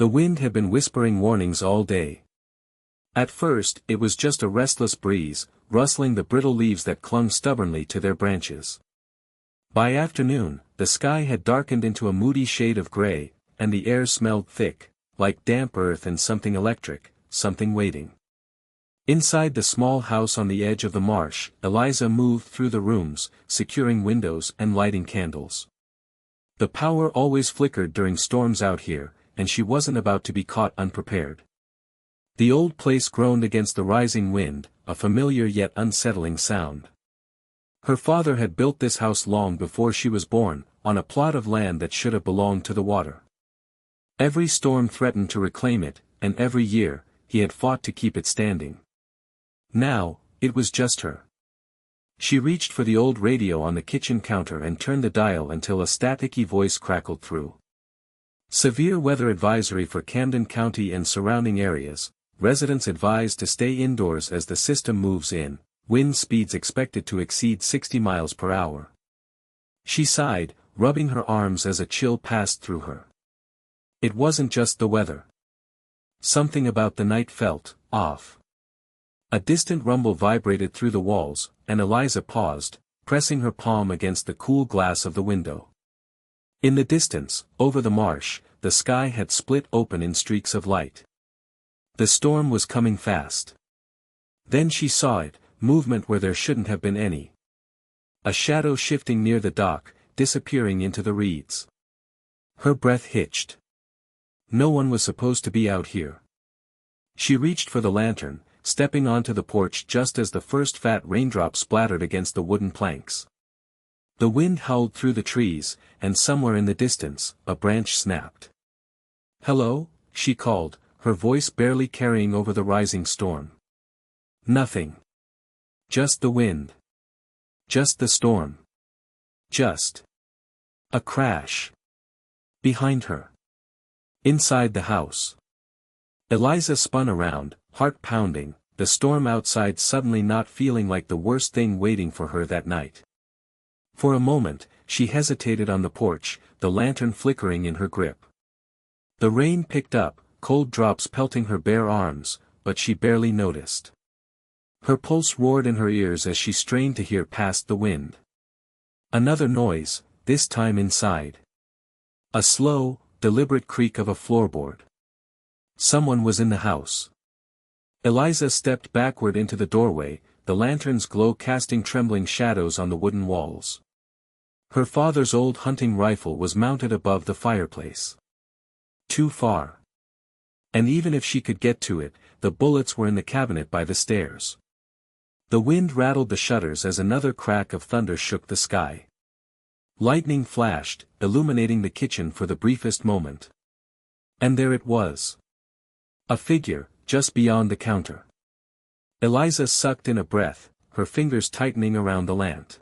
The wind had been whispering warnings all day. At first, it was just a restless breeze, rustling the brittle leaves that clung stubbornly to their branches. By afternoon, the sky had darkened into a moody shade of gray, and the air smelled thick, like damp earth and something electric, something waiting. Inside the small house on the edge of the marsh, Eliza moved through the rooms, securing windows and lighting candles. The power always flickered during storms out here, and she wasn't about to be caught unprepared. The old place groaned against the rising wind, a familiar yet unsettling sound. Her father had built this house long before she was born, on a plot of land that should have belonged to the water. Every storm threatened to reclaim it, and every year, he had fought to keep it standing. Now, it was just her. She reached for the old radio on the kitchen counter and turned the dial until a staticky voice crackled through. Severe weather advisory for Camden County and surrounding areas, residents advised to stay indoors as the system moves in, wind speeds expected to exceed 60 miles per hour. She sighed, rubbing her arms as a chill passed through her. It wasn't just the weather. Something about the night felt off. A distant rumble vibrated through the walls, and Eliza paused, pressing her palm against the cool glass of the window. In the distance, over the marsh, the sky had split open in streaks of light. The storm was coming fast. Then she saw it, movement where there shouldn't have been any. A shadow shifting near the dock, disappearing into the reeds. Her breath hitched. No one was supposed to be out here. She reached for the lantern, stepping onto the porch just as the first fat raindrop splattered against the wooden planks. The wind howled through the trees, and somewhere in the distance, a branch snapped. "Hello?" she called, her voice barely carrying over the rising storm. Nothing. Just the wind. Just the storm. Just a crash. Behind her. Inside the house. Eliza spun around, heart pounding, the storm outside suddenly not feeling like the worst thing waiting for her that night. For a moment, she hesitated on the porch, the lantern flickering in her grip. The rain picked up, cold drops pelting her bare arms, but she barely noticed. Her pulse roared in her ears as she strained to hear past the wind. Another noise, this time inside. A slow, deliberate creak of a floorboard. Someone was in the house. Eliza stepped backward into the doorway, the lantern's glow casting trembling shadows on the wooden walls. Her father's old hunting rifle was mounted above the fireplace. Too far. And even if she could get to it, the bullets were in the cabinet by the stairs. The wind rattled the shutters as another crack of thunder shook the sky. Lightning flashed, illuminating the kitchen for the briefest moment. And there it was. A figure, just beyond the counter. Eliza sucked in a breath, her fingers tightening around the lant.